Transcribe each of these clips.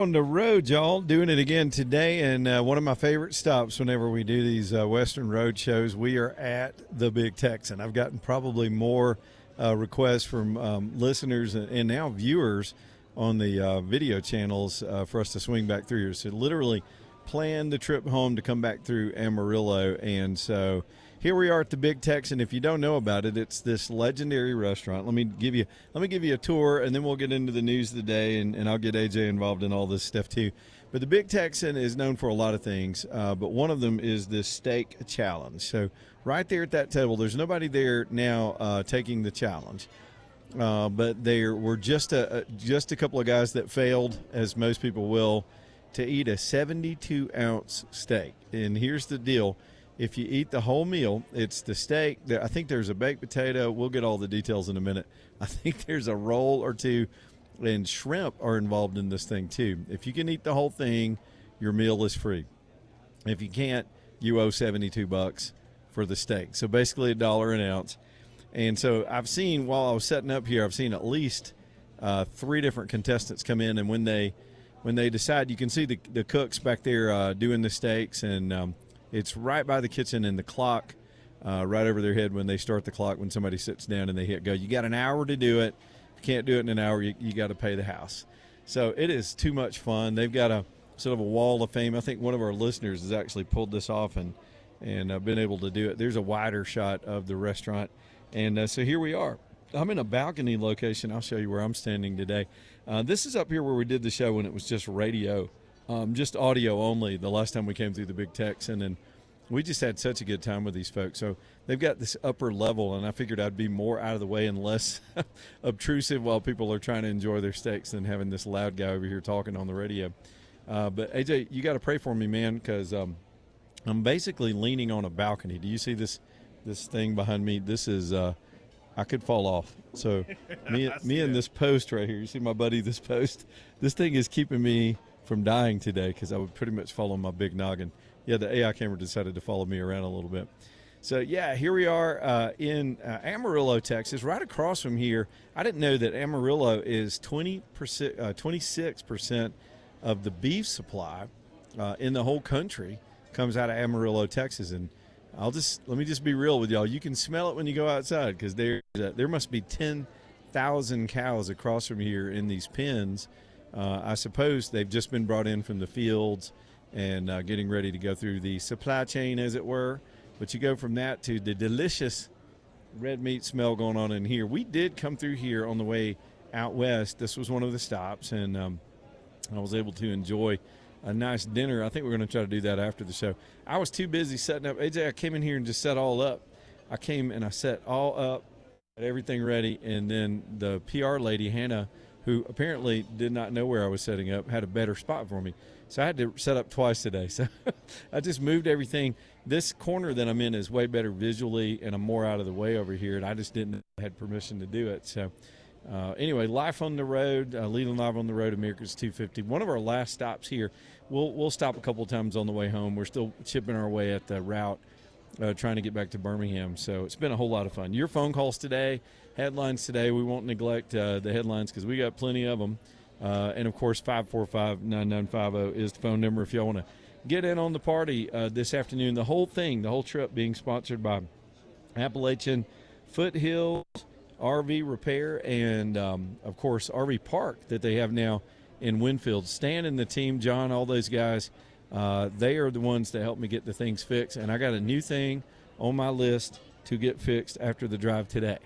On the road, y'all, doing it again today, and one of my favorite stops whenever we do these Western Road shows, we are at the Big Texan. I've gotten probably more requests from listeners and now viewers on the video channels for us to swing back through here. So literally planned the trip home to come back through Amarillo, and so here we are at the Big Texan. If you don't know about it, it's this legendary restaurant. Let me give you a tour, and then we'll get into the news of the day, and I'll get AJ involved in all this stuff too. But the Big Texan is known for a lot of things, but one of them is this steak challenge. So right there at that table, there's nobody there now taking the challenge, but there were just a couple of guys that failed, as most people will, to eat a 72-ounce steak. And here's the deal. If you eat the whole meal, it's the steak. I think there's a baked potato. We'll get all the details in a minute. I think there's a roll or two, and shrimp are involved in this thing too. If you can eat the whole thing, your meal is free. If you can't, you owe $72 for the steak. So basically $1 an ounce. And so I've seen, while I was setting up here, I've seen at least 3 different contestants come in, and when they decide, you can see the cooks back there doing the steaks, and it's right by the kitchen, and the clock right over their head when they start the clock, when somebody sits down and they hit go. You got an hour to do it. If you can't do it in an hour, you got to pay the house. So it is too much fun. They've got a sort of a wall of fame. I think one of our listeners has actually pulled this off and been able to do it. There's a wider shot of the restaurant. And so here we are. I'm in a balcony location. I'll show you where I'm standing today. This is up here where we did the show when it was just radio. Just audio only the last time we came through the Big Texan, and we just had such a good time with these folks. So they've got this upper level, and I figured I'd be more out of the way and less obtrusive while people are trying to enjoy their steaks than having this loud guy over here talking on the radio. But, AJ, you got to pray for me, man, because I'm basically leaning on a balcony. Do you see this thing behind me? This is I could fall off. So me and this post right here, you see my buddy, this post, this thing is keeping me from dying today because I would pretty much fall on my big noggin. Yeah, the AI camera decided to follow me around a little bit. So, yeah, here we are in Amarillo, Texas, right across from here. I didn't know that Amarillo is 26% of the beef supply in the whole country comes out of Amarillo, Texas. And let me just be real with y'all. You can smell it when you go outside because there must be 10,000 cows across from here in these pens. I suppose they've just been brought in from the fields and getting ready to go through the supply chain, as it were. But you go from that to the delicious red meat smell going on in here. We did come through here on the way out west. This was one of the stops, and I was able to enjoy a nice dinner. I think we're going to try to do that after the show. I was too busy setting up. AJ, I came in here and just set all up. I came and I set all up, had everything ready, and then the PR lady, Hannah, who apparently did not know where I was setting up, had a better spot for me. So I had to set up twice today. So I just moved everything. This corner that I'm in is way better visually, and I'm more out of the way over here, and I just didn't have permission to do it. So anyway, life on the road, leading live on the road, America's 250. One of our last stops here. We'll stop a couple of times on the way home. We're still chipping our way at the route, trying to get back to Birmingham. So it's been a whole lot of fun. Your phone calls today, headlines today. We won't neglect the headlines because we got plenty of them. And, of course, 545-9950 is the phone number if y'all want to get in on the party this afternoon. The whole trip being sponsored by Appalachian Foothills RV Repair and, of course, RV Park that they have now in Winfield. Stan and the team, John, all those guys, they are the ones that help me get the things fixed. And I got a new thing on my list to get fixed after the drive today.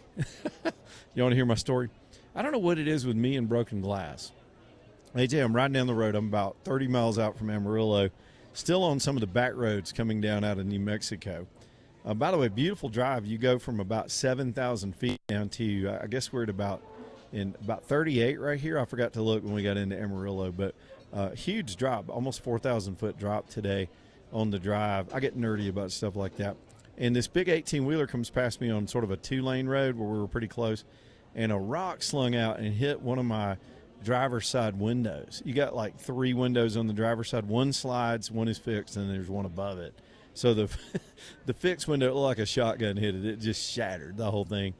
You want to hear my story? I don't know what it is with me and broken glass. AJ, I'm riding down the road. I'm about 30 miles out from Amarillo, still on some of the back roads coming down out of New Mexico. By the way, beautiful drive. You go from about 7,000 feet down to, I guess we're at about 38 right here. I forgot to look when we got into Amarillo, but huge drop, almost 4,000 foot drop today on the drive. I get nerdy about stuff like that. And this big 18-wheeler comes past me on sort of a 2-lane road where we were pretty close, and a rock slung out and hit one of my driver's side windows. You got like 3 windows on the driver's side. One slides, one is fixed, and there's one above it. So the fixed window looked like a shotgun hit it. It just shattered the whole thing.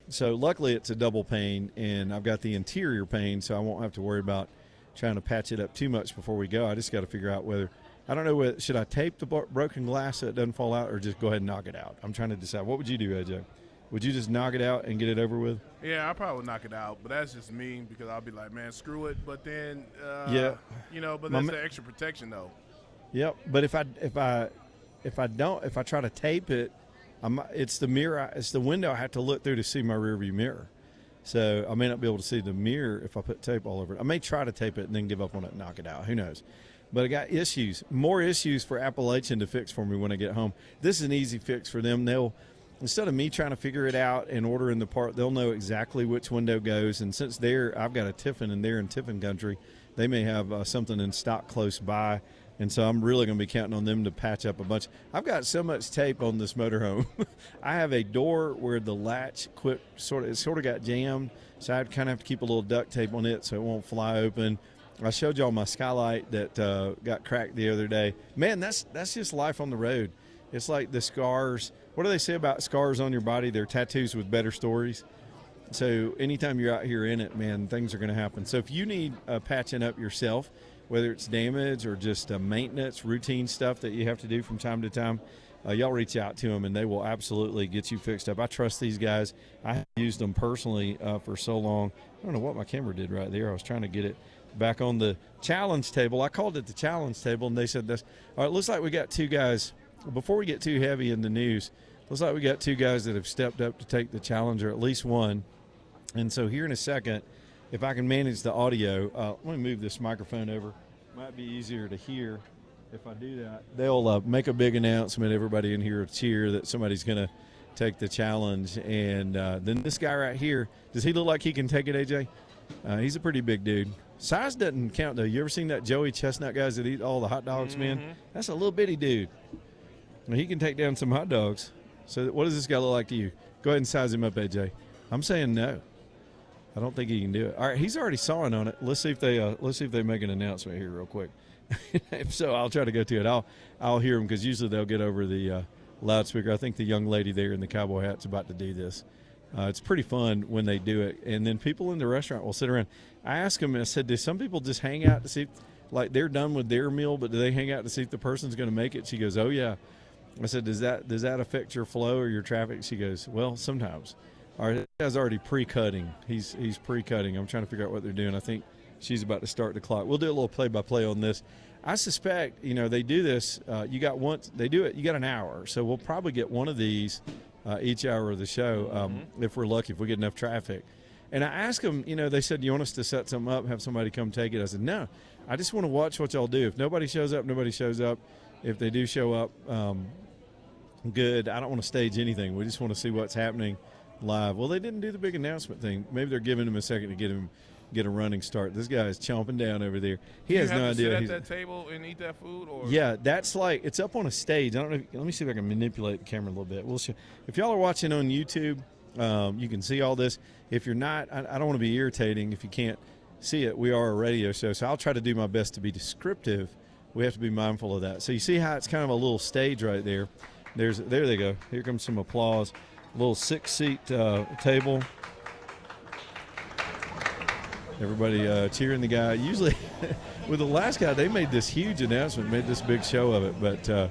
So luckily it's a double pane, and I've got the interior pane, so I won't have to worry about trying to patch it up too much before we go. I just got to figure out whether I don't know whether should I tape the broken glass so it doesn't fall out or just go ahead and knock it out. I'm trying to decide. What would you do, AJ? Would you just knock it out and get it over with? Yeah, I probably would knock it out, but that's just me because I'll be like, man, screw it. But then, but that's the extra protection though. Yep. But if I try to tape it, it's the mirror. It's the window I have to look through to see my rearview mirror. So I may not be able to see the mirror if I put tape all over it. I may try to tape it and then give up on it and knock it out. Who knows? But I got more issues for Appalachian to fix for me when I get home. This is an easy fix for them. Instead of me trying to figure it out and ordering the part, they'll know exactly which window goes. And since I've got a Tiffin and they're in Tiffin country, they may have something in stock close by. And so I'm really going to be counting on them to patch up a bunch. I've got so much tape on this motorhome. I have a door where the latch sort of got jammed, so I'd kind of have to keep a little duct tape on it so it won't fly open. I showed y'all my skylight that got cracked the other day. Man, that's just life on the road. It's like the scars. What do they say about scars on your body? They're tattoos with better stories. So anytime you're out here in it, man, things are going to happen. So if you need patching up yourself, whether it's damage or just maintenance, routine stuff that you have to do from time to time, y'all reach out to them and they will absolutely get you fixed up. I trust these guys. I have used them personally for so long. I don't know what my camera did right there. I was trying to get it back on the challenge table. I called it the challenge table, and they said this. All right, looks like we got two guys. Before we get too heavy in the news, looks like we got two guys that have stepped up to take the challenge, or at least one. And so here in a second, if I can manage the audio, let me move this microphone over. Might be easier to hear if I do that. They'll make a big announcement. Everybody in here will cheer that somebody's going to take the challenge. And then this guy right here, does he look like he can take it, AJ? He's a pretty big dude. Size doesn't count, though. You ever seen that Joey Chestnut guys that eat all the hot dogs, man? That's a little bitty dude. He can take down some hot dogs. So what does this guy look like to you? Go ahead and size him up, AJ. I'm saying no. I don't think he can do it. All right, he's already sawing on it. Let's see if they make an announcement here real quick. If so, I'll try to go to it. I'll hear them because usually they'll get over the loudspeaker. I think the young lady there in the cowboy hat's about to do this. It's pretty fun when they do it, and then people in the restaurant will sit around. I asked them, I said, do some people just hang out to see, like they're done with their meal, but do they hang out to see if the person's going to make it? She goes, oh yeah. I said, does that affect your flow or your traffic? She goes, well, sometimes. All right, that guy's already pre-cutting. He's pre-cutting. I'm trying to figure out what they're doing. I think she's about to start the clock. We'll do a little play-by-play on this. I suspect, they do this. You got an hour, so we'll probably get one of these each hour of the show if we're lucky, if we get enough traffic. And I asked them, they said, you want us to set something up, have somebody come take it? I said, no, I just want to watch what y'all do. If nobody shows up, nobody shows up. If they do show up, good. I don't want to stage anything. We just want to see what's happening live. Well, they didn't do the big announcement thing. Maybe they're giving him a second to get a running start. This guy is chomping down over there. He has no idea. Sit at that table and eat that food, or yeah, that's like it's up on a stage. I don't know. Let me see if I can manipulate the camera a little bit. We'll show. If y'all are watching on YouTube, you can see all this. If you're not, I don't want to be irritating. If you can't see it, we are a radio show, so I'll try to do my best to be descriptive. We have to be mindful of that. So you see how it's kind of a little stage right there. There they go. Here comes some applause. A little 6-seat table. Everybody cheering the guy. Usually, with the last guy, they made this huge announcement, made this big show of it. But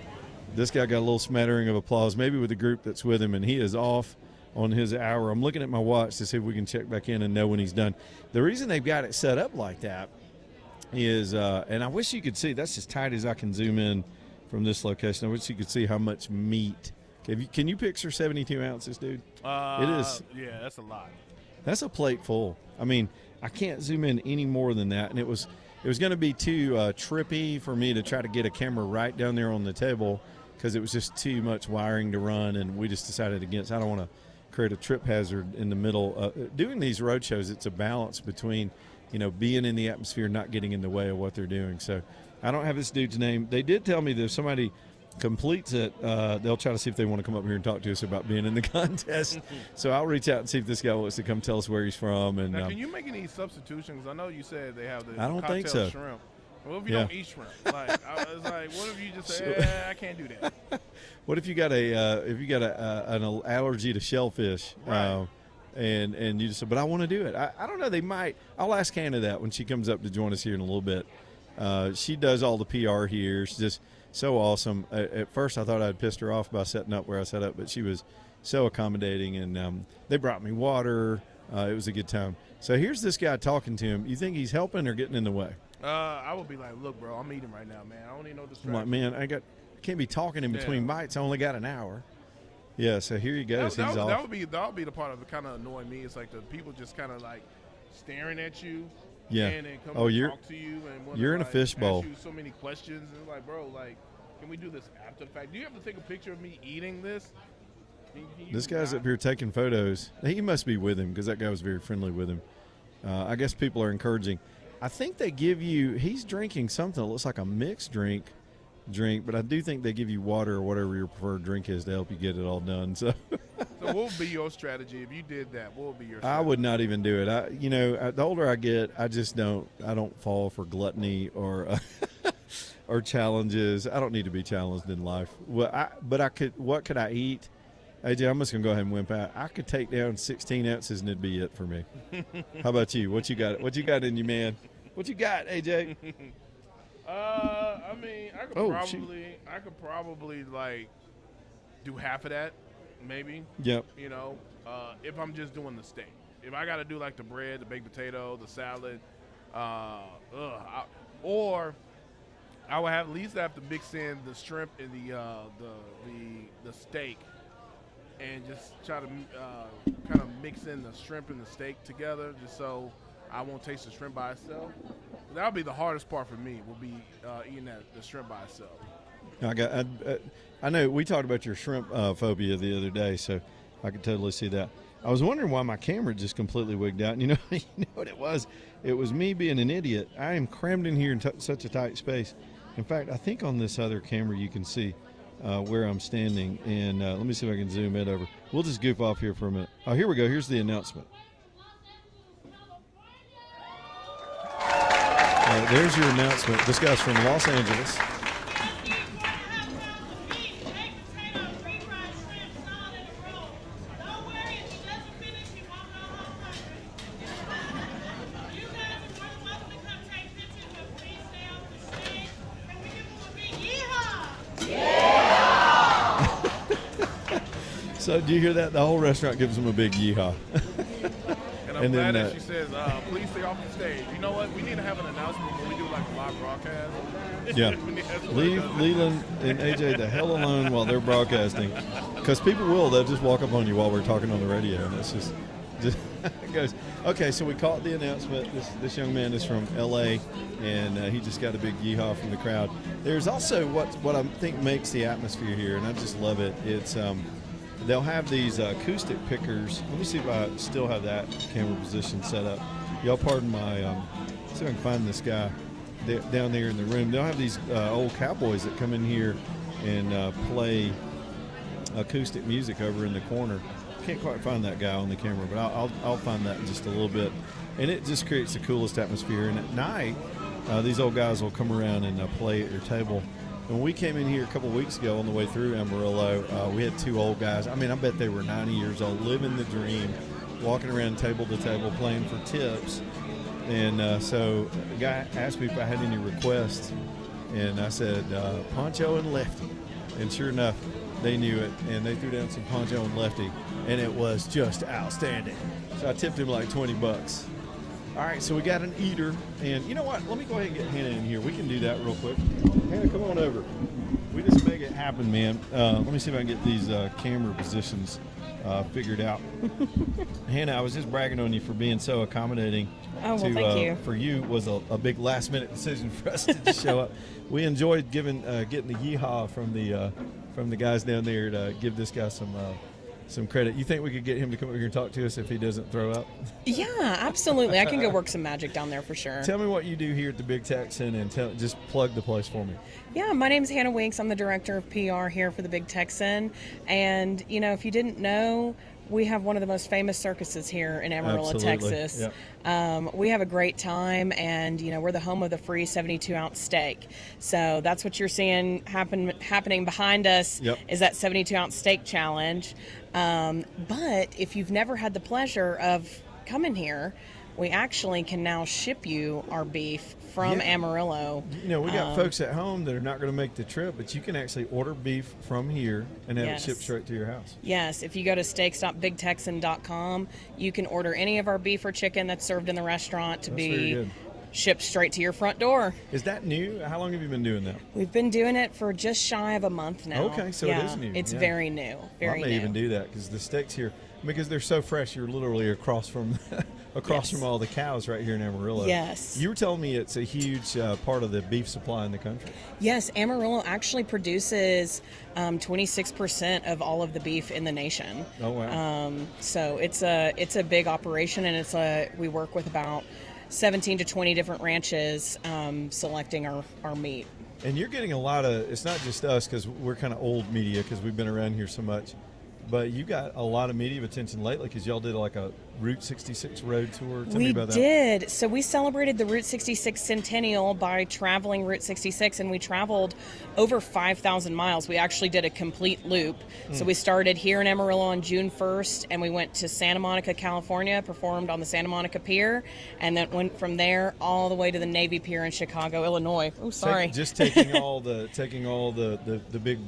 this guy got a little smattering of applause, maybe with the group that's with him, and he is off on his hour. I'm looking at my watch to see if we can check back in and know when he's done. The reason they've got it set up like that is, and I wish you could see, that's as tight as I can zoom in from this location. I wish you could see how much meat. Can you picture 72 ounces, dude? It is. Yeah, that's a lot. That's a plate full. I mean, I can't zoom in any more than that. And it was going to be too trippy for me to try to get a camera right down there on the table because it was just too much wiring to run, and we just decided against. I don't want to create a trip hazard in the middle. Doing these road shows, it's a balance between, being in the atmosphere, not getting in the way of what they're doing. So I don't have this dude's name. They did tell me that if somebody completes it, they'll try to see if they want to come up here and talk to us about being in the contest. So I'll reach out and see if this guy wants to come tell us where he's from. And now, can you make any substitutions? I know you said they have the I don't think so. Shrimp. What if you don't eat shrimp? Like, I was like, what if you just say, I can't do that? What if you got an allergy to shellfish? Right. And you just said, but I want to do it. I don't know. They might. I'll ask Hannah that when she comes up to join us here in a little bit. She does all the PR here. She's just so awesome. At first, I thought I'd pissed her off by setting up where I set up, but she was so accommodating. And they brought me water. It was a good time. So here's this guy talking to him. You think he's helping or getting in the way? I would be like, look, bro, I'm eating right now, man. I don't need no distraction. I'm like, man, I can't be talking in between bites. I only got an hour. Yeah, so here he goes. That would be the part of it kind of annoying me. It's like the people just kind of like staring at you. Yeah. And then come and talk to you and you're in a fishbowl. Ask you so many questions and like, bro, like, can we do this after the fact? Do you have to take a picture of me eating this? This guy's up here taking photos. He must be with him because that guy was very friendly with him. I guess people are encouraging. I think they give you. He's drinking something that looks like a mixed drink, but I do think they give you water or whatever your preferred drink is to help you get it all done. So what would be your strategy if you did that? What would be your strategy? I would not even do it. The older I get, I just don't fall for gluttony or or challenges. I don't need to be challenged in life. Well, what could I eat? AJ, I'm just going to go ahead and wimp out. I could take down 16 ounces and it'd be it for me. How about you? What you got? What you got in you, man? What you got, AJ? I mean, I could probably like do half of that, maybe. Yep. If I'm just doing the steak. If I got to do like the bread, the baked potato, the salad, or I would at least have to mix in the shrimp and the steak, and just try to kind of mix in the shrimp and the steak together, just so I won't taste the shrimp by itself. That would be the hardest part for me. Will be eating the shrimp by itself. I know we talked about your shrimp phobia the other day, so I could totally see that. I was wondering why my camera just completely wigged out. And you know what it was? It was me being an idiot. I am crammed in here in such a tight space. In fact, I think on this other camera you can see where I'm standing. And let me see if I can zoom it over. We'll just goof off here for a minute. Oh, here we go. Here's the announcement. There's your announcement. This guy's from Los Angeles. So do you hear that? The whole restaurant gives them a big yeehaw. And I'm glad that she says, please stay off the stage. You know what? We need to have an announcement when we do like a live broadcast. Yeah. Leave Leland and AJ the hell alone while they're broadcasting. Because people they'll just walk up on you while we're talking on the radio. And that's just it goes. Okay, so we caught the announcement. This young man is from L.A., and he just got a big yeehaw from the crowd. There's also what I think makes the atmosphere here, and I just love it. It's they'll have these acoustic pickers. Let me see if I still have that camera position set up. Y'all pardon my, see if I can find this guy down there in the room. They'll have these old cowboys that come in here and play acoustic music over in the corner. Can't quite find that guy on the camera, but I'll find that in just a little bit. And it just creates the coolest atmosphere. And at night, these old guys will come around and play at your table. When we came in here a couple of weeks ago on the way through Amarillo, we had two old guys. I mean, I bet they were 90 years old, living the dream, walking around table to table, playing for tips. And so the guy asked me if I had any requests, and I said, Poncho and Lefty. And sure enough, they knew it, and they threw down some Poncho and Lefty, and it was just outstanding. So I tipped him like $20. All right, so we got an eater, and you know what? Let me go ahead and get Hannah in here. We can do that real quick. Hannah, come on over. We just make it happen, man. Let me see if I can get these camera positions figured out. Hannah, I was just bragging on you for being so accommodating. Oh, well, thank you. For you was a big last-minute decision for us to just show up. We enjoyed getting the yeehaw from the guys down there to give this guy some credit. You think we could get him to come over here and talk to us if he doesn't throw up? Yeah, absolutely. I can go work some magic down there for sure. Tell me what you do here at the Big Texan, and just plug the place for me. Yeah, my name's Hannah Weeks. I'm the director of PR here for the Big Texan. And, if you didn't know, We have one of the most famous circuses here in Amarillo, Absolutely. Texas. Yep. We have a great time, and we're the home of the free 72-ounce steak. So that's what you're seeing happening behind us. Yep. Is that 72-ounce steak challenge. But if you've never had the pleasure of coming here, we actually can now ship you our beef from Amarillo. We got folks at home that are not going to make the trip, but you can actually order beef from here and have it shipped straight to your house. Yes, if you go to steaks.bigtexan.com, you can order any of our beef or chicken that's served in the restaurant to be shipped straight to your front door. Is that new? How long have you been doing that? We've been doing it for just shy of a month now. Okay, so it is new. It's very new. Very new. I may even do that because the steaks here, because they're so fresh, you're literally across from from all the cows right here in Amarillo. Yes. You were telling me it's a huge part of the beef supply in the country. Yes, Amarillo actually produces 26% of all of the beef in the nation. Oh wow! So it's a big operation, and we work with about 17 to 20 different ranches selecting our meat. And you're getting a lot of, it's not just us because we're kind of old media because we've been around here so much, but you got a lot of media attention lately because y'all did like a Route 66 road tour. Tell me about that. We did. So we celebrated the Route 66 centennial by traveling Route 66, and we traveled over 5,000 miles. We actually did a complete loop. So we started here in Amarillo on June 1st, and we went to Santa Monica, California, performed on the Santa Monica Pier, and then went from there all the way to the Navy Pier in Chicago, Illinois. Oh, sorry. Just taking all the big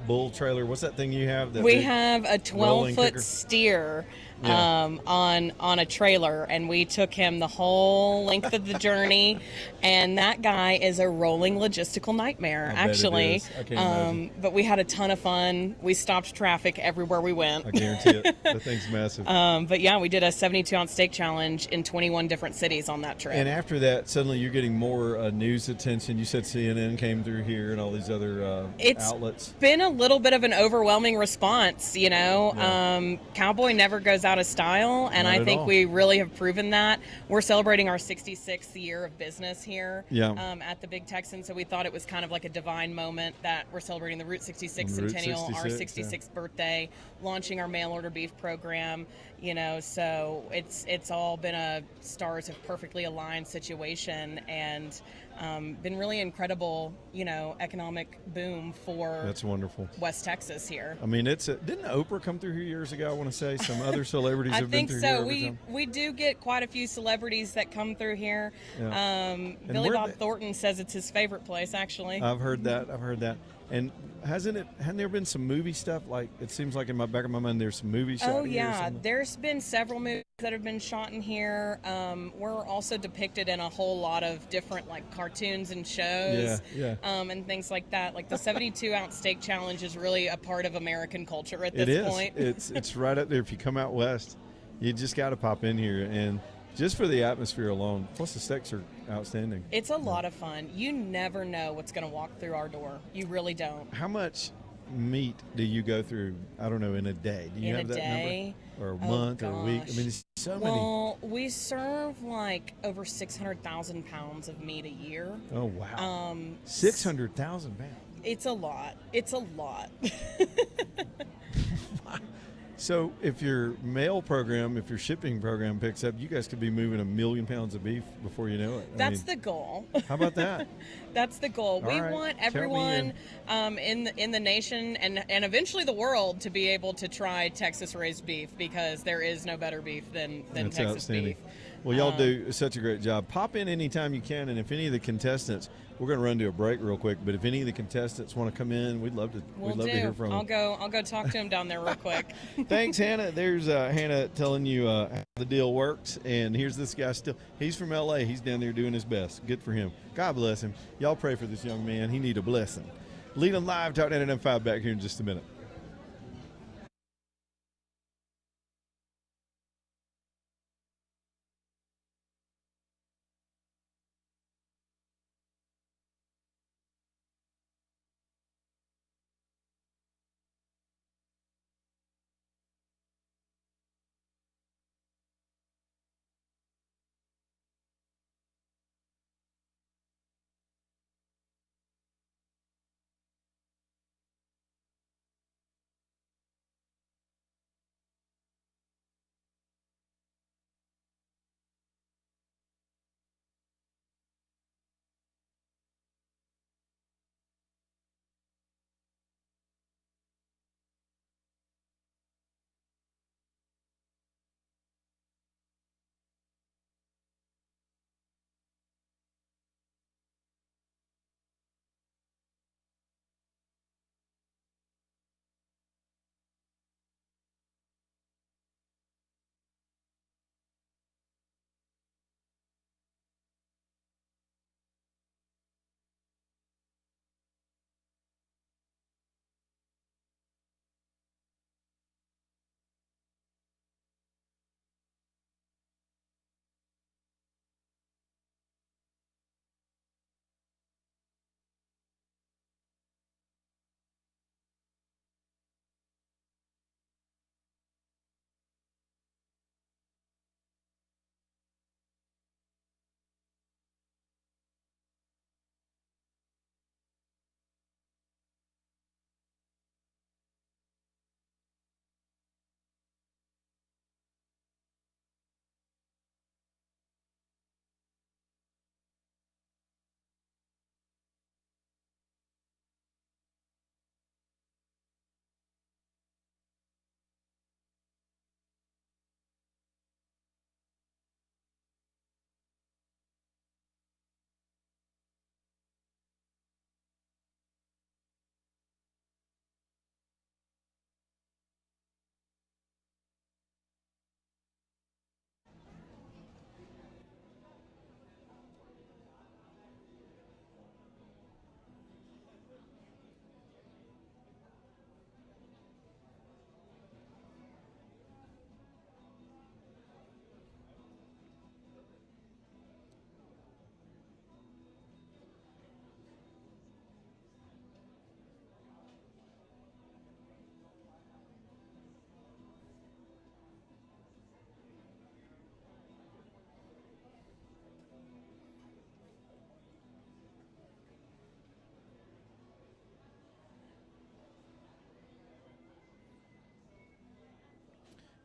bull trailer. What's that thing you have? We have a 12-foot steer on a trailer, and we took him the whole length of the journey, and that guy is a rolling logistical nightmare, actually. I can't imagine. But we had a ton of fun. We stopped traffic everywhere we went. I guarantee it. That thing's massive. But yeah, we did a 72-ounce steak challenge in 21 different cities on that trip. And after that, suddenly you're getting more news attention. You said CNN came through here and all these other outlets. It's been a little bit of an overwhelming response, Cowboy never goes out of style, and I think we really have proven that. We're celebrating our 66th year of business here at the Big Texan, so we thought it was kind of like a divine moment that we're celebrating the Route 66 centennial, our 66th birthday, launching our mail order beef program, so it's all been a stars have perfectly aligned situation, and been really incredible, economic boom for that's wonderful West Texas here. I mean, didn't Oprah come through here years ago? I want to say some other celebrities have been through here. I think so. We do get quite a few celebrities that come through here. Billy Bob Thornton says it's his favorite place, actually. I've heard that. And hadn't there been some movie stuff? Like, it seems like in my back of my mind there's some movie shots. Oh yeah, there's been several movies that have been shot in here. We're also depicted in a whole lot of different cartoons and shows, and things like that. Like the 72-ounce steak challenge is really a part of American culture at this point. It's right up there. If you come out west, you just got to pop in here, and just for the atmosphere alone. Plus the steaks are outstanding. It's a lot of fun. You never know what's going to walk through our door. You really don't. How much meat do you go through, I don't know, in a day? Do you have that number? Or a month or a week? I mean, it's so many. Well, we serve over 600,000 pounds of meat a year. Oh, wow. 600,000 pounds. It's a lot. It's a lot. So if your mail program, if your shipping program picks up, you guys could be moving 1 million pounds of beef before you know it. That's the goal. How about that? That's the goal. We want everyone in the nation and eventually the world to be able to try Texas-raised beef, because there is no better beef than That's Texas outstanding. beef. Well, y'all do such a great job. Pop in anytime you can, and if any of the contestants, we're going to run to a break real quick, but if any of the contestants want to come in, we'd love to hear from them. I'll go talk to him down there real quick. Thanks, Hannah. There's Hannah telling you how the deal works, and here's this guy he's from L.A. He's down there doing his best. Good for him. God bless him. Y'all pray for this young man. He need a blessing. Leland Live, Talk 99.5 back here in just a minute.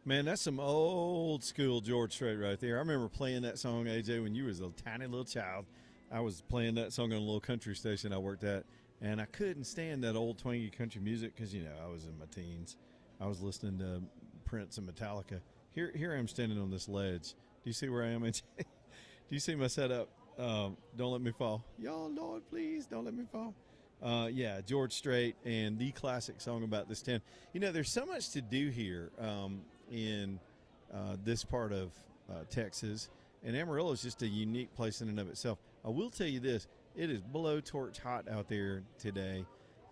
Man, that's some old school George Strait right there. I remember playing that song, AJ, when you was a tiny little child. I was playing that song on a little country station I worked at, and I couldn't stand that old twangy country music because, you know, I was in my teens. I was listening to Prince and Metallica. Here I am standing on this ledge. Do you see where I am, AJ? Do you see my setup? Don't Let Me Fall. Y'all, Lord, please don't let me fall. Yeah, George Strait and the classic song about this town. You know, there's so much to do here in this part of Texas, and Amarillo is just a unique place in and of itself. I will tell you this: it is blowtorch hot out there today.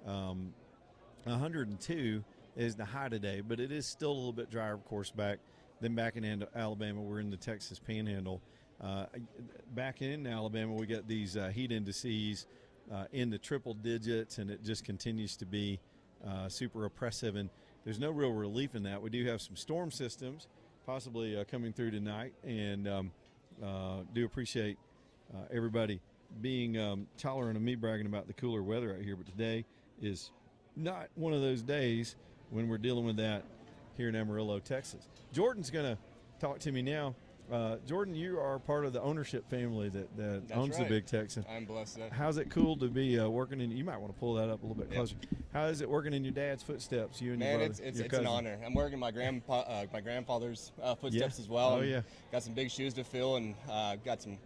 102 is the high today, but it is still a little bit drier, of course, back in Alabama. We're in the Texas Panhandle. Back in Alabama, we got these heat indices in the triple digits, and it just continues to be super oppressive, and there's no real relief in that. We do have some storm systems possibly coming through tonight, and do appreciate everybody being tolerant of me bragging about the cooler weather out here, but today is not one of those days when we're dealing with that here in Amarillo, Texas. Jordan's going to talk to me now. Jordan, you are part of the ownership family that owns the Big Texan. I'm blessed. How's it cool to be working in? You might want to pull that up a little bit closer. How is it working in your dad's footsteps? You and your brother, it's an honor. I'm working my grandfather's footsteps as well. Oh yeah. Got some big shoes to fill, and got some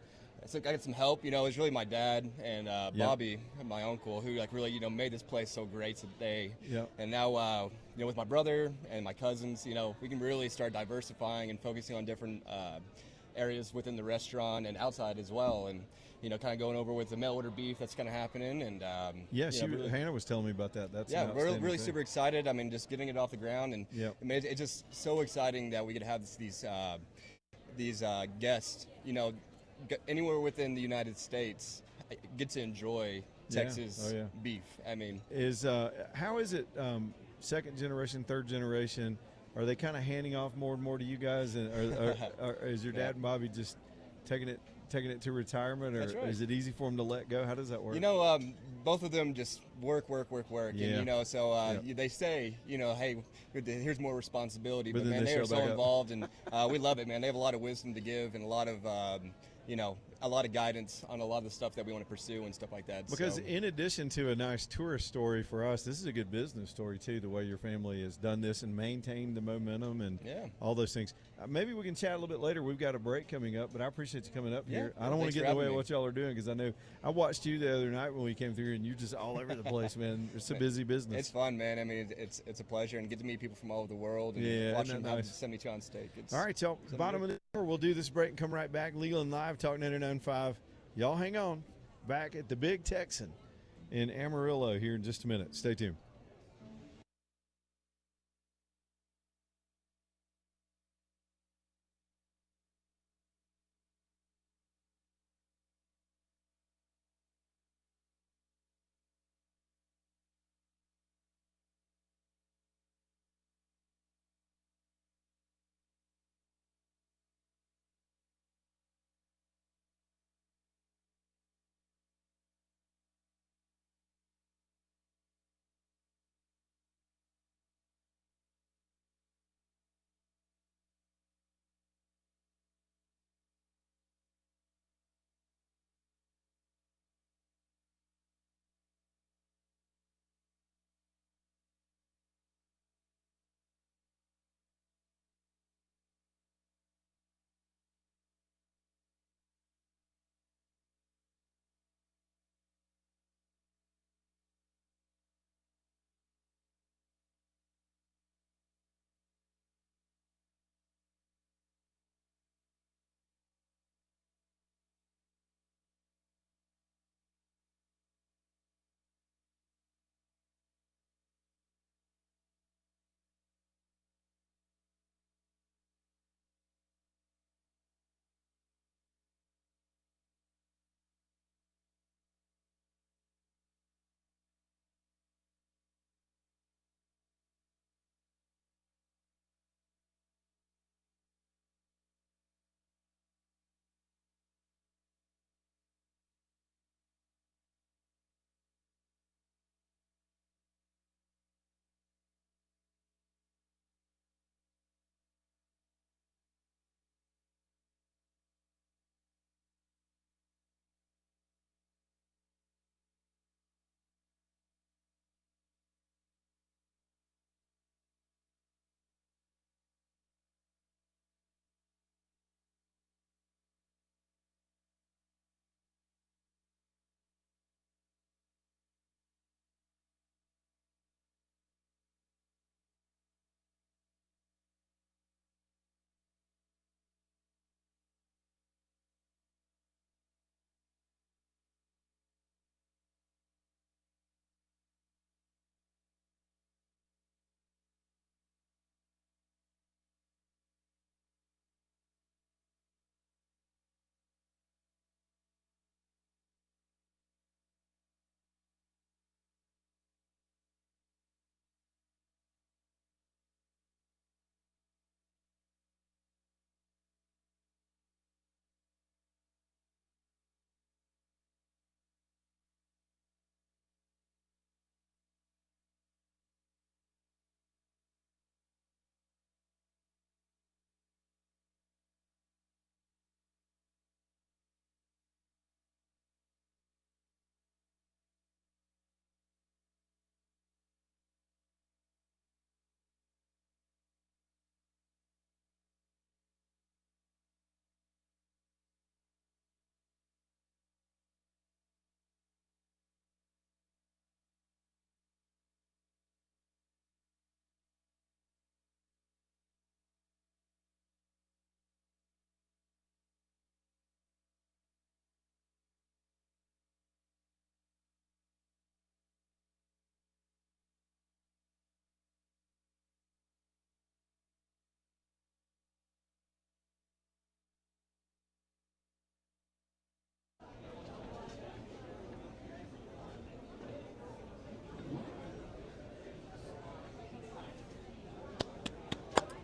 help. You know, it was really my dad and Bobby, my uncle, who really made this place so great today. Yeah. And now with my brother and my cousins, we can really start diversifying and focusing on different areas within the restaurant and outside as well, and kind of going over with the mail order beef that's kind of happening. And Hannah was telling me about that. That's we're really super excited. I mean, just getting it off the ground, and I mean, it's just so exciting that we could have these guests, anywhere within the United States, get to enjoy Texas beef. I mean, how is it? Second generation, third generation, are they kind of handing off more and more to you guys, and or is your dad and Bobby just taking it to retirement, or is it easy for them to let go? How does that work? Both of them just work, and so they say, hey, here's more responsibility, but man, they are so involved, and we love it, man. They have a lot of wisdom to give and a lot of a lot of guidance on a lot of the stuff that we want to pursue and stuff like that. Because in addition to a nice tourist story for us, this is a good business story too, the way your family has done this and maintained the momentum and all those things. Maybe we can chat a little bit later. We've got a break coming up, but I appreciate you coming up here. I don't want to get in the way of what y'all are doing, because I know I watched you the other night when we came through, and you're just all over the place, man. It's a busy business. It's fun, man. I mean, it's a pleasure, and get to meet people from all over the world and watch them have 72 on steak. All right, y'all, bottom of the hour, we'll do this break and come right back. Legal and Live, Talk 99.5. Y'all hang on. Back at the Big Texan in Amarillo here in just a minute. Stay tuned.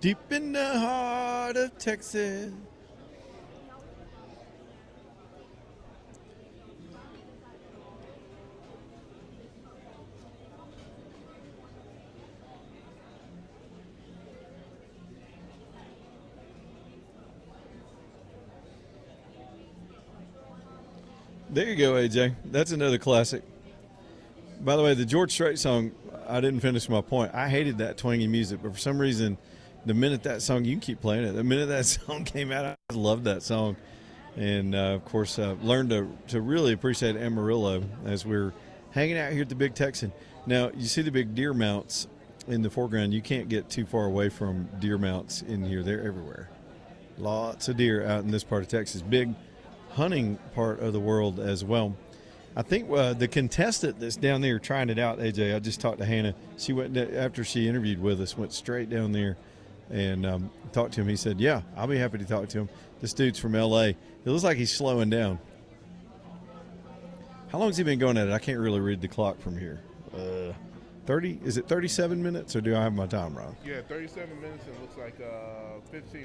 deep in the heart of Texas. There you go, AJ. That's another classic. By the way, the George Strait song, I didn't finish my point. I hated that twangy music, but for some reason, the minute that song, you can keep playing it, the minute that song came out, I loved that song. And, of course, learned to really appreciate Amarillo as we're hanging out here at the Big Texan. Now, you see the big deer mounts in the foreground. You can't get too far away from deer mounts in here. They're everywhere. Lots of deer out in this part of Texas. Big hunting part of the world as well. I think the contestant that's down there trying it out, AJ, I just talked to Hannah. She went, after she interviewed with us, went straight down there and talked to him. He said, yeah, I'll be happy to talk to him. This dude's from L.A. It looks like he's slowing down. How long has he been going at it? I can't really read the clock from here. 30? Is it 37 minutes, or do I have my time wrong? Yeah, 37 minutes, and it looks like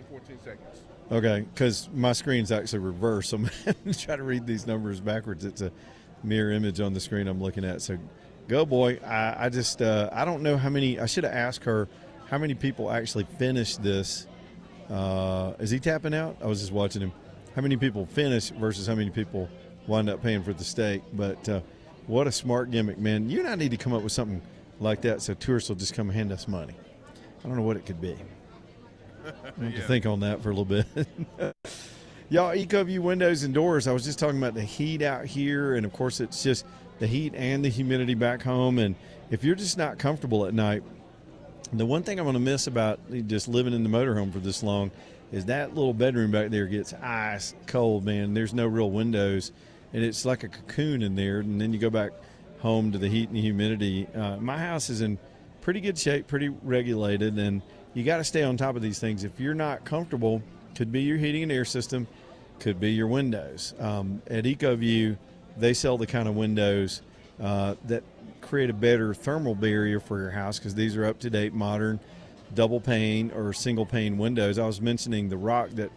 14 seconds. Okay, because my screen's actually reversed, so I'm going to try to read these numbers backwards. It's a mirror image on the screen I'm looking at. So go, boy. I just I don't know how many. I should have asked her how many people actually finished this. Is he tapping out? I was just watching him. How many people finish versus how many people wind up paying for the steak. But what a smart gimmick, man. You and I need to come up with something like that so tourists will just come hand us money. I don't know what it could be. I have to think on that for a little bit. Y'all, EcoView windows and doors. I was just talking about the heat out here, and of course it's just the heat and the humidity back home. And if you're just not comfortable at night, the one thing I'm going to miss about just living in the motorhome for this long is that little bedroom back there gets ice cold, man. There's no real windows, and it's like a cocoon in there. And then you go back home to the heat and the humidity. My house is in pretty good shape, pretty regulated, and you got to stay on top of these things. If you're not comfortable, could be your heating and air system, could be your windows. At EcoView, they sell the kind of windows that create a better thermal barrier for your house, because these are up-to-date, modern, double pane or single pane windows. I was mentioning the rock that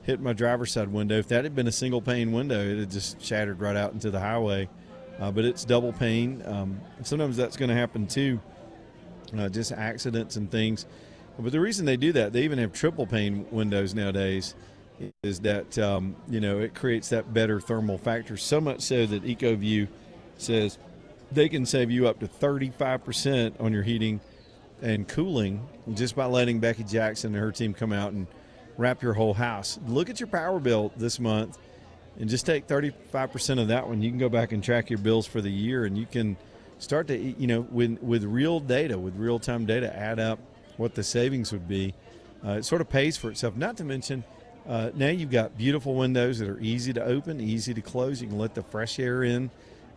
hit my driver's side window. If that had been a single pane window, it had just shattered right out into the highway. But it's double pane. Sometimes that's going to happen too, just accidents and things. But the reason they do that, they even have triple pane windows nowadays, is that, it creates that better thermal factor. So much so that EcoView says they can save you up to 35% on your heating and cooling just by letting Becky Jackson and her team come out and wrap your whole house. Look at your power bill this month and just take 35% of that one. You can go back and track your bills for the year, and you can start to, with real data, with real-time data, add up what the savings would be. It sort of pays for itself. Not to mention, now you've got beautiful windows that are easy to open, easy to close. You can let the fresh air in,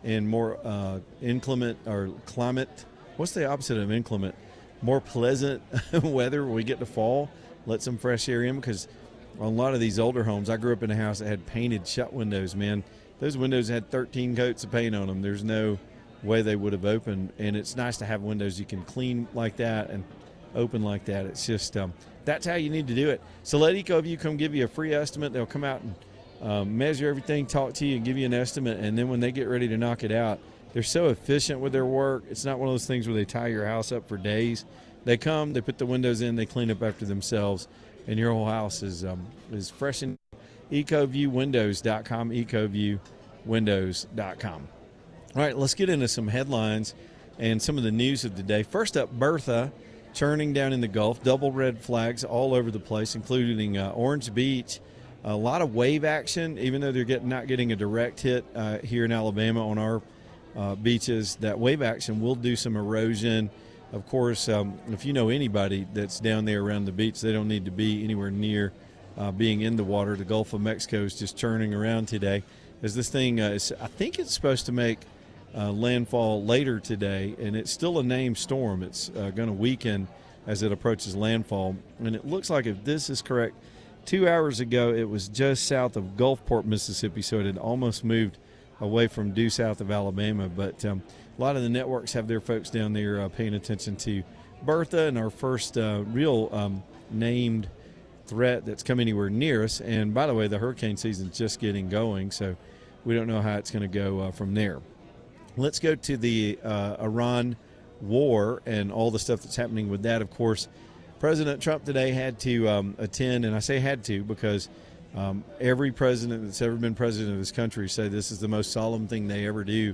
and more inclement or climate. What's the opposite of inclement? More pleasant weather when we get to fall. Let some fresh air in, because on a lot of these older homes, I grew up in a house that had painted shut windows, man. Those windows had 13 coats of paint on them. There's no way they would have opened, and it's nice to have windows you can clean like that and open like that. It's just that's how you need to do it. So let EcoView come give you a free estimate. They'll come out and measure everything, talk to you, and give you an estimate. And then when they get ready to knock it out, they're so efficient with their work. It's not one of those things where they tie your house up for days. They come, they put the windows in, they clean up after themselves, and your whole house is fresh. And EcoViewWindows.com, EcoViewWindows.com. All right, let's get into some headlines and some of the news of the day. First up, Bertha churning down in the Gulf, double red flags all over the place, including Orange Beach. A lot of wave action, even though they're not getting a direct hit here in Alabama on our beaches. That wave action will do some erosion. Of course, if you know anybody that's down there around the beach, they don't need to be anywhere near being in the water. The Gulf of Mexico is just churning around today. As this thing I think it's supposed to make landfall later today, and it's still a named storm. It's going to weaken as it approaches landfall. And it looks like, if this is correct, 2 hours ago it was just south of Gulfport, Mississippi, so it had almost moved away from due south of Alabama. But a lot of the networks have their folks down there paying attention to Bertha, and our first real named threat that's come anywhere near us. And by the way, the hurricane season's just getting going, so we don't know how it's going to go from there. Let's go to the Iran war and all the stuff that's happening with that. Of course, President Trump today had to attend, and I say had to because every president that's ever been president of this country say this is the most solemn thing they ever do,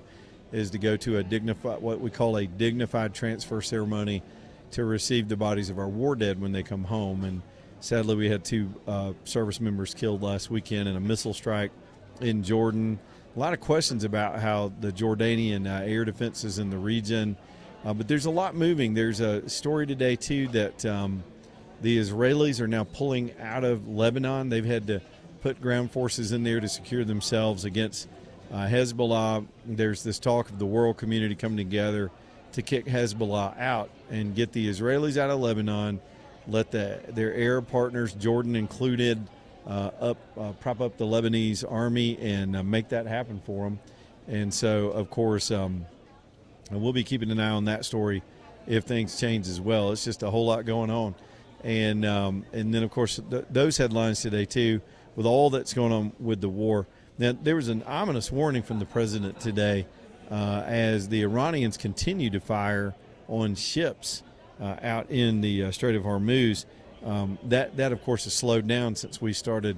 is to go to a dignified, what we call a dignified transfer ceremony to receive the bodies of our war dead when they come home. And sadly, we had 2 service members killed last weekend in a missile strike in Jordan. A lot of questions about how the Jordanian air defenses in the region, but there's a lot moving. There's a story today, too, that the Israelis are now pulling out of Lebanon. They've had to put ground forces in there to secure themselves against Hezbollah. There's this talk of the world community coming together to kick Hezbollah out and get the Israelis out of Lebanon, let their Arab partners, Jordan included, prop up the Lebanese army and make that happen for them. And so, of course, we'll be keeping an eye on that story if things change as well. It's just a whole lot going on. And then, of course, those headlines today, too, with all that's going on with the war. Now, there was an ominous warning from the president today as the Iranians continue to fire on ships out in the Strait of Hormuz. That, of course, has slowed down since we started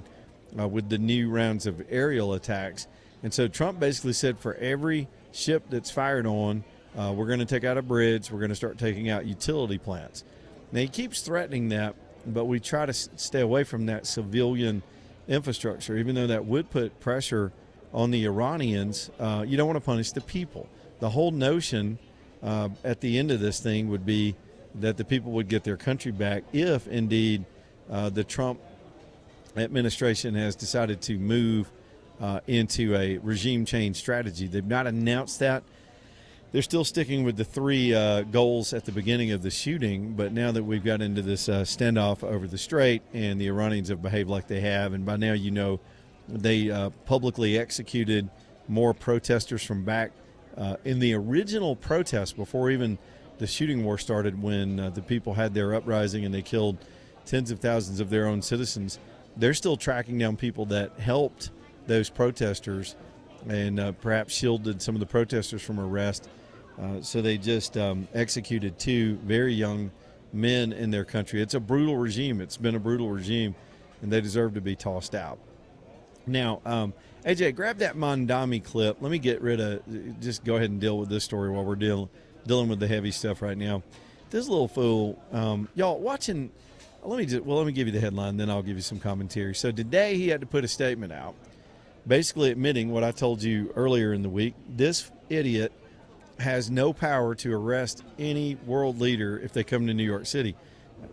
with the new rounds of aerial attacks. And so Trump basically said for every ship that's fired on, we're going to take out a bridge, we're going to start taking out utility plants. Now, he keeps threatening that, but we try to stay away from that civilian infrastructure, even though that would put pressure on the Iranians. You don't want to punish the people. The whole notion at the end of this thing would be that the people would get their country back if, indeed, the Trump administration has decided to move into a regime change strategy. They've not announced that. They're still sticking with the 3 goals at the beginning of the shooting, but now that we've got into this standoff over the Strait and the Iranians have behaved like they have, and by now you know they publicly executed more protesters from back in the original protest before even the shooting war started, when the people had their uprising and they killed tens of thousands of their own citizens. They're still tracking down people that helped those protesters and perhaps shielded some of the protesters from arrest. So they just executed 2 very young men in their country. It's a brutal regime. It's been a brutal regime, and they deserve to be tossed out. Now, AJ, grab that Mondami clip. Let me just go ahead and deal with this story while we're dealing with the heavy stuff right now. This little fool, y'all watching, let me give you the headline, then I'll give you some commentary. So today he had to put a statement out, basically admitting what I told you earlier in the week. This idiot has no power to arrest any world leader if they come to New York City.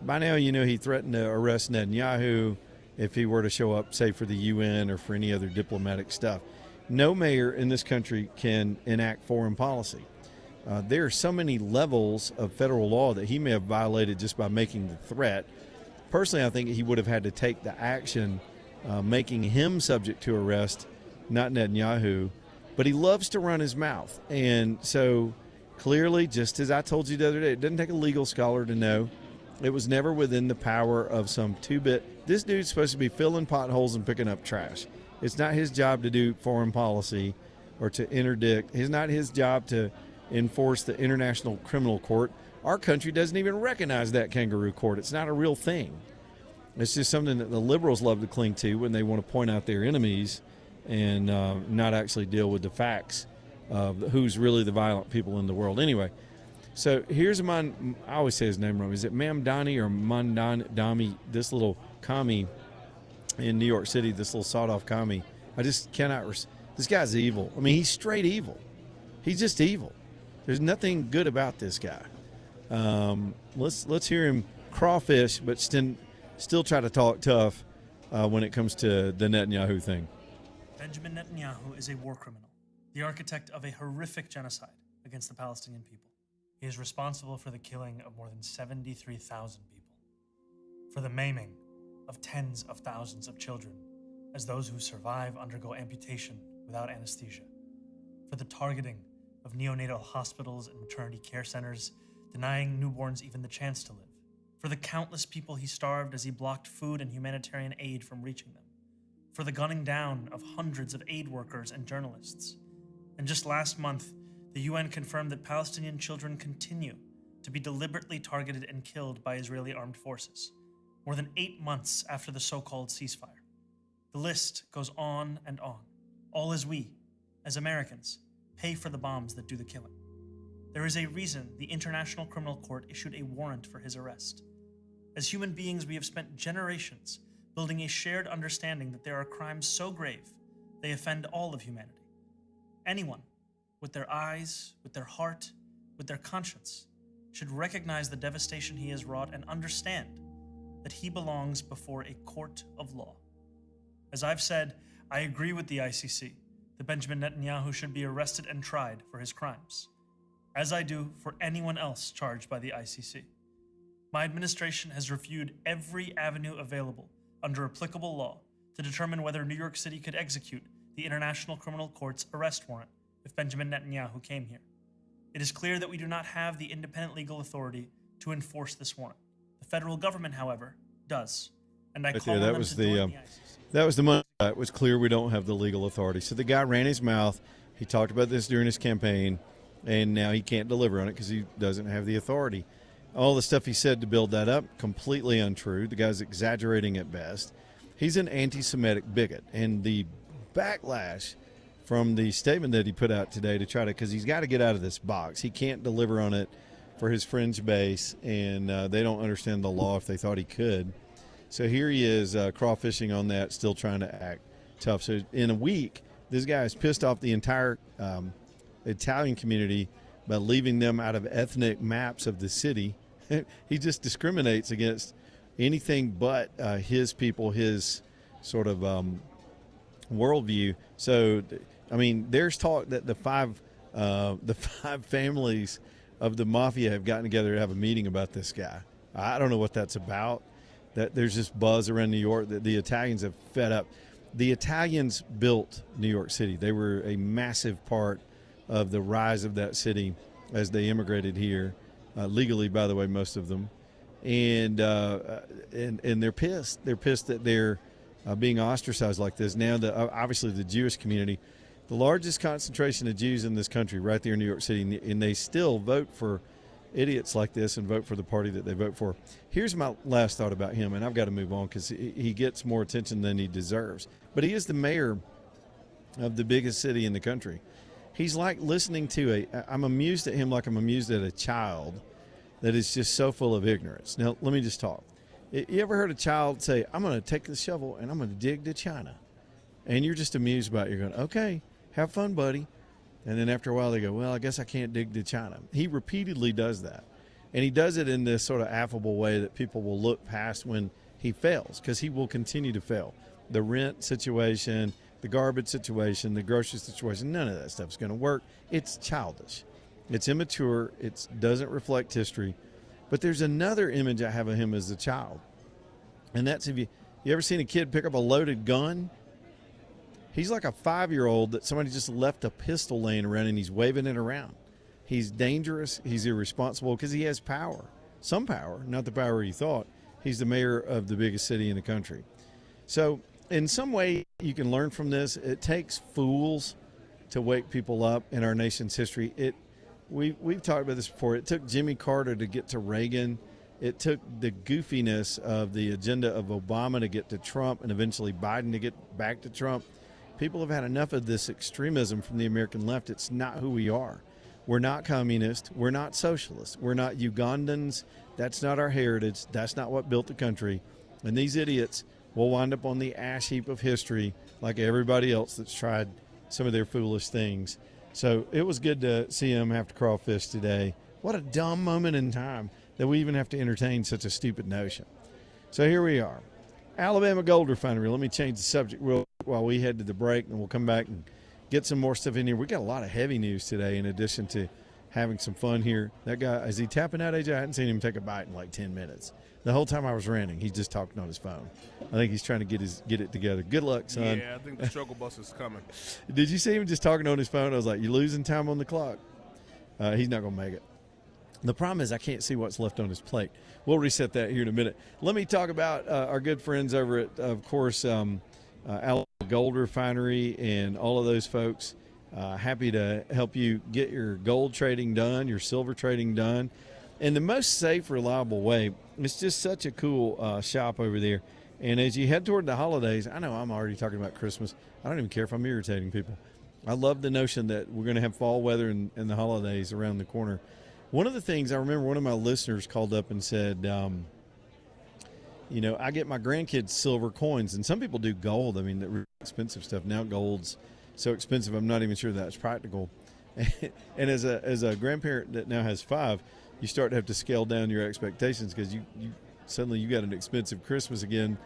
By now, you know he threatened to arrest Netanyahu if he were to show up, say, for the UN or for any other diplomatic stuff. No mayor in this country can enact foreign policy. There are so many levels of federal law that he may have violated just by making the threat. Personally, I think he would have had to take the action making him subject to arrest, not Netanyahu. But he loves to run his mouth. And so clearly, just as I told you the other day, it doesn't take a legal scholar to know. It was never within the power of some 2-bit. This dude's supposed to be filling potholes and picking up trash. It's not his job to do foreign policy or to interdict. It's not his job to enforce the International Criminal Court. Our country doesn't even recognize that kangaroo court. It's not a real thing. It's just something that the liberals love to cling to when they want to point out their enemies and not actually deal with the facts of who's really the violent people in the world. Anyway, so here's I always say his name wrong. Is it Mamdani or Mondami? This little commie in New York City, this little sawed-off commie. I just cannot. This guy's evil. I mean, he's straight evil. He's just evil. There's nothing good about this guy. Let's hear him crawfish, but still try to talk tough when it comes to the Netanyahu thing. Benjamin Netanyahu is a war criminal, the architect of a horrific genocide against the Palestinian people. He is responsible for the killing of more than 73,000 people, for the maiming of tens of thousands of children as those who survive undergo amputation without anesthesia, for the targeting of neonatal hospitals and maternity care centers, denying newborns even the chance to live, for the countless people he starved as he blocked food and humanitarian aid from reaching them, for the gunning down of hundreds of aid workers and journalists. And just last month, the UN confirmed that Palestinian children continue to be deliberately targeted and killed by Israeli armed forces, more than 8 months after the so-called ceasefire. The list goes on and on, all as we, as Americans, pay for the bombs that do the killing. There is a reason the International Criminal Court issued a warrant for his arrest. As human beings, we have spent generations building a shared understanding that there are crimes so grave they offend all of humanity. Anyone, with their eyes, with their heart, with their conscience, should recognize the devastation he has wrought and understand that he belongs before a court of law. As I've said, I agree with the ICC that Benjamin Netanyahu should be arrested and tried for his crimes, as I do for anyone else charged by the ICC. My administration has reviewed every avenue available under applicable law to determine whether New York City could execute the International Criminal Court's arrest warrant if Benjamin Netanyahu came here. It is clear that we do not have the independent legal authority to enforce this warrant. The federal government, however, does. And I call on them to join the ICC. That was the money. It was clear we don't have the legal authority. So the guy ran his mouth. He talked about this during his campaign, and now he can't deliver on it because he doesn't have the authority. All the stuff he said to build that up, completely untrue. The guy's exaggerating at best. He's an anti-Semitic bigot, and the backlash from the statement that he put out today to try to, because he's got to get out of this box. He can't deliver on it for his fringe base, and they don't understand the law if they thought he could. So here he is crawfishing on that, still trying to act tough. So in a week, this guy has pissed off the entire Italian community by leaving them out of ethnic maps of the city. He just discriminates against anything but his people, his sort of worldview. So, I mean, there's talk that the five families of the mafia have gotten together to have a meeting about this guy. I don't know what that's about. That there's just buzz around New York that the Italians have fed up. The Italians built New York City. They were a massive part of the rise of that city as they immigrated here, legally, by the way, most of them, and they're pissed. They're pissed that they're being ostracized like this. Now, obviously, the Jewish community, the largest concentration of Jews in this country, right there in New York City, and they still vote for idiots like this and vote for the party that they vote for. Here's my last thought about him, and I've got to move on because he gets more attention than he deserves. But he is the mayor of the biggest city in the country. He's like listening to I'm amused at him like I'm amused at a child that is just so full of ignorance. Now, let me just talk. You ever heard a child say, I'm going to take the shovel and I'm going to dig to China? And you're just amused by it. You're going, okay, have fun, buddy. And then after a while they go, well, I guess I can't dig to China. He repeatedly does that. And he does it in this sort of affable way that people will look past when he fails, because he will continue to fail. The rent situation, the garbage situation, the grocery situation, none of that stuff is going to work. It's childish. It's immature. It doesn't reflect history. But there's another image I have of him as a child. And that's if you ever seen a kid pick up a loaded gun? He's like a 5-year-old that somebody just left a pistol laying around and he's waving it around. He's dangerous. He's irresponsible because he has power. Some power, not the power he thought. He's the mayor of the biggest city in the country. So in some way you can learn from this. It takes fools to wake people up in our nation's history. We've talked about this before. It took Jimmy Carter to get to Reagan. It took the goofiness of the agenda of Obama to get to Trump and eventually Biden to get back to Trump. People have had enough of this extremism from the American left. It's not who we are. We're not communists. We're not socialists. We're not Ugandans. That's not our heritage. That's not what built the country. And these idiots will wind up on the ash heap of history like everybody else that's tried some of their foolish things. So it was good to see him have to crawfish today. What a dumb moment in time that we even have to entertain such a stupid notion. So here we are. Alabama Gold Refinery. Let me change the subject real quick while we head to the break, and we'll come back and get some more stuff in here. We got a lot of heavy news today in addition to having some fun here. That guy, is he tapping out, AJ? I hadn't seen him take a bite in like 10 minutes. The whole time I was ranting, he's just talking on his phone. I think he's trying to get it together. Good luck, son. Yeah, I think the struggle bus is coming. Did you see him just talking on his phone? I was like, you're losing time on the clock. He's not going to make it. The problem is I can't see what's left on his plate. We'll reset that here in a minute. Let me talk about our good friends over at, of course, Alabama Gold Refinery and all of those folks. Happy to help you get your gold trading done, your silver trading done, in the most safe, reliable way. It's just such a cool shop over there. And as you head toward the holidays, I know I'm already talking about Christmas. I don't even care if I'm irritating people. I love the notion that we're going to have fall weather and the holidays around the corner. One of the things I remember, one of my listeners called up and said, I get my grandkids silver coins, and some people do gold. I mean, the really expensive stuff. Now gold's so expensive, I'm not even sure that's practical. And as a grandparent that now has 5, you start to have to scale down your expectations because you suddenly you got an expensive Christmas again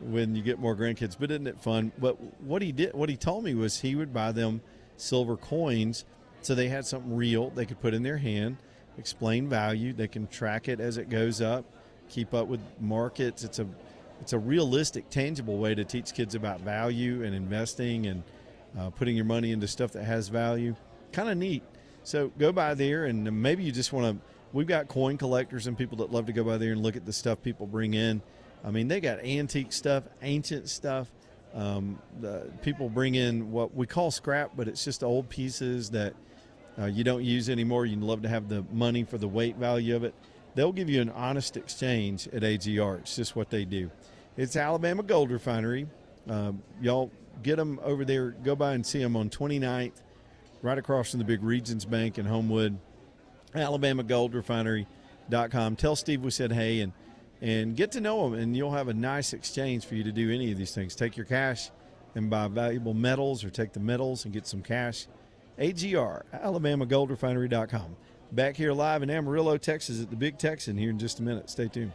when you get more grandkids. But isn't it fun? But what he told me was he would buy them silver coins so they had something real they could put in their hand. Explain value. They can track it as it goes up, keep up with markets. It's a realistic, tangible way to teach kids about value and investing and putting your money into stuff that has value. Kind of neat. So go by there, and maybe you just want to. We've got coin collectors and people that love to go by there and look at the stuff people bring in. I mean, they got antique stuff, ancient stuff. People bring in what we call scrap, but it's just old pieces that you don't use anymore. You'd love to have the money for the weight value of it. They'll give you an honest exchange at AGR. It's just what they do. It's Alabama Gold Refinery. Y'all get them over there. Go by and see them on 29th, right across from the big Regions Bank in Homewood. AlabamaGoldRefinery.com. Tell Steve we said hey, and get to know them, and you'll have a nice exchange for you to do any of these things. Take your cash and buy valuable metals, or take the metals and get some cash. AGR, AlabamaGoldRefinery.com. Back here live in Amarillo, Texas at the Big Texan here in just a minute. Stay tuned.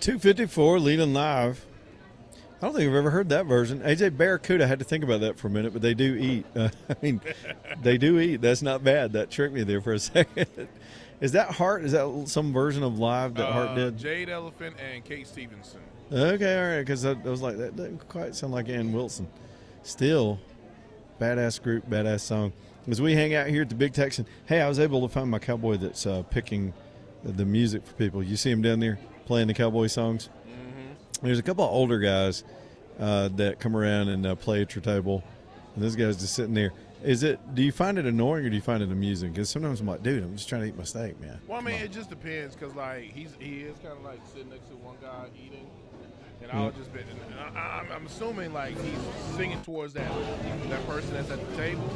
254, Leland Live. I don't think I've ever heard that version. AJ Barracuda, I had to think about that for a minute, but they do eat. They do eat. That's not bad. That tricked me there for a second. Is that Hart? Is that some version of Live that Hart did? Jade Elephant and Kate Stevenson. Okay, all right, because I was like, that doesn't quite sound like Ann Wilson. Still, badass group, badass song. As we hang out here at the Big Texan, hey, I was able to find my cowboy that's picking the music for people. You see him down there playing the cowboy songs? Mm-hmm. There's a couple of older guys that come around and play at your table, and this guy's just sitting there. Do you find it annoying or do you find it amusing? Because sometimes I'm like, dude, I'm just trying to eat my steak, man. Well, I mean, it just depends because, like, he is kind of like sitting next to one guy eating, and I'll just be. I'm assuming like he's singing towards that person that's at the table.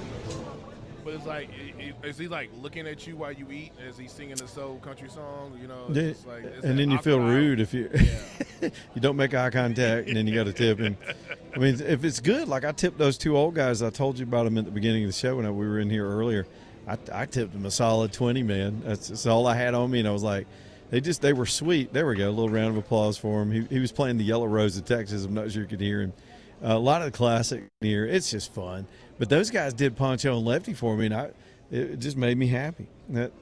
But it's like, is he like looking at you while you eat? Is he singing a soul country song? You know, it's like, and then you feel rude if you you don't make eye contact, and then you got to tip him. I mean, if it's good, like I tipped those two old guys. I told you about them at the beginning of the show when we were in here earlier. I tipped them a solid 20, man. That's all I had on me, and I was like, they were sweet. There we go, a little round of applause for him. He was playing the Yellow Rose of Texas. I'm not sure you could hear him. A lot of the classic here. It's just fun. But those guys did Poncho and Lefty for me, and it just made me happy.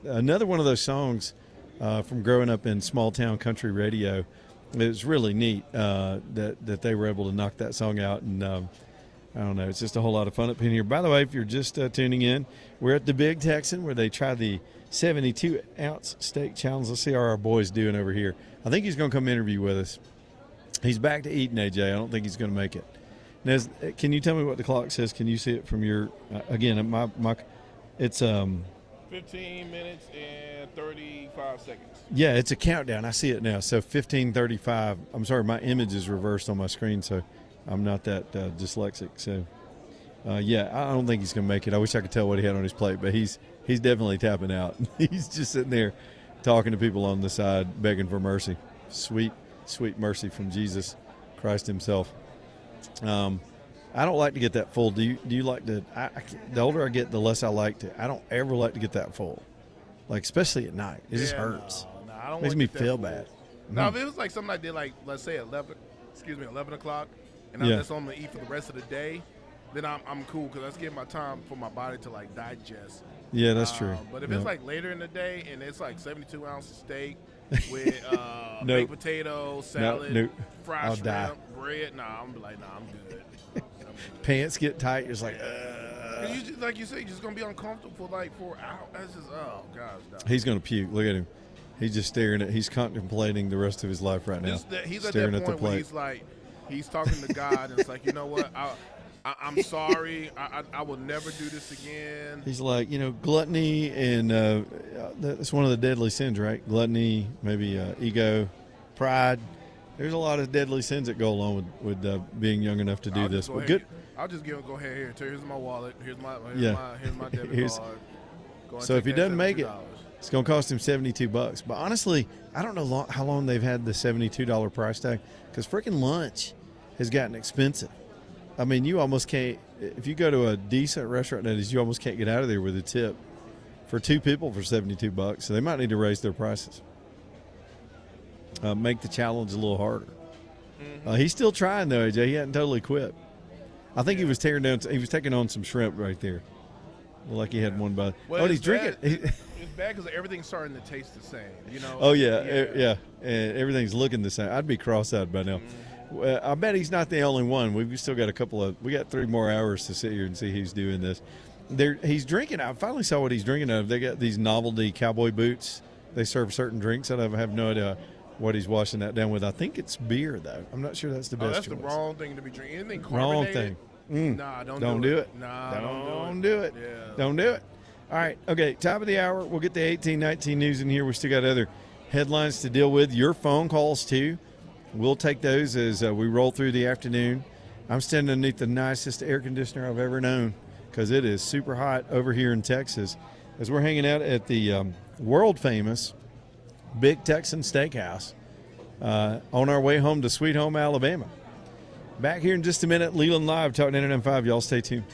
Another one of those songs from growing up in small town country radio. It was really neat that they were able to knock that song out, and I don't know. It's just a whole lot of fun up in here. By the way, if you're just tuning in, we're at the Big Texan where they try the 72-ounce steak challenge. Let's see how our boy's doing over here. I think he's going to come interview with us. He's back to eating, AJ. I don't think he's going to make it. Now, can you tell me what the clock says? Can you see it from your again? It's 15 minutes and 35 seconds. Yeah, it's a countdown. I see it now. So 15:35. I'm sorry, my image is reversed on my screen, so I'm not that dyslexic. So yeah, I don't think he's gonna make it. I wish I could tell what he had on his plate, but he's definitely tapping out. He's just sitting there talking to people on the side, begging for mercy. Sweet, sweet mercy from Jesus Christ Himself. I don't like to get that full. Do you like to? The older I get, the less I like to. I don't ever like to get that full, like especially at night. It just hurts. No, I don't. Makes me feel bad. No, if it was like something I did, like let's say 11 o'clock, and I'm just on to eat for the rest of the day, then I'm cool because that's giving my time for my body to like digest. Yeah, that's true. But if it's like later in the day and it's like 72 ounces steak with baked potato, salad, fried shrimp, bread, I'm good. Pants get tight. It's like, like you said, you're just gonna be uncomfortable for like 4 hours. That's just gosh. No. He's gonna puke. Look at him. He's just staring at. He's contemplating the rest of his life right now. He's staring at that point where he's like, he's talking to God, and it's like, you know what? I'm sorry. I will never do this again. He's like, gluttony, and that's one of the deadly sins, right? Gluttony, maybe ego, pride. There's a lot of deadly sins that go along with being young enough to do this. But good. I'll just go ahead here. Here's my wallet. Here's my debit card. So if he doesn't make it, it's going to cost him $72. But honestly, I don't know how long they've had the $72 price tag, because freaking lunch has gotten expensive. I mean, you almost can't. If you go to a decent restaurant, you almost can't get out of there with a tip for two people for $72. So they might need to raise their prices. Make the challenge a little harder. Mm-hmm. He's still trying though, AJ. He hadn't totally quit. I think he was tearing down. He was taking on some shrimp right there. Like he had one by. Well, he's drinking. It's bad because everything's starting to taste the same. Oh yeah. And everything's looking the same. I'd be cross-eyed by now. Mm-hmm. I bet he's not the only one. We've still got we got 3 more hours to sit here and see who's doing this. He's drinking. I finally saw what he's drinking out of. They got these novelty cowboy boots. They serve certain drinks out of. I have no idea what he's washing that down with. I think it's beer, though. I'm not sure that's the best choice. That's the wrong thing to be drinking. Anything Wrong carbonated? thing. Nah, don't do it. Nah, don't do it. Yeah. Don't do it. All right. Okay, top of the hour. We'll get the 1819 news in here. We still got other headlines to deal with. Your phone calls, too. We'll take those as we roll through the afternoon. I'm standing underneath the nicest air conditioner I've ever known because it is super hot over here in Texas as we're hanging out at the world-famous Big Texan Steakhouse on our way home to Sweet Home, Alabama. Back here in just a minute, Leland Live, talking 99.5. Y'all stay tuned.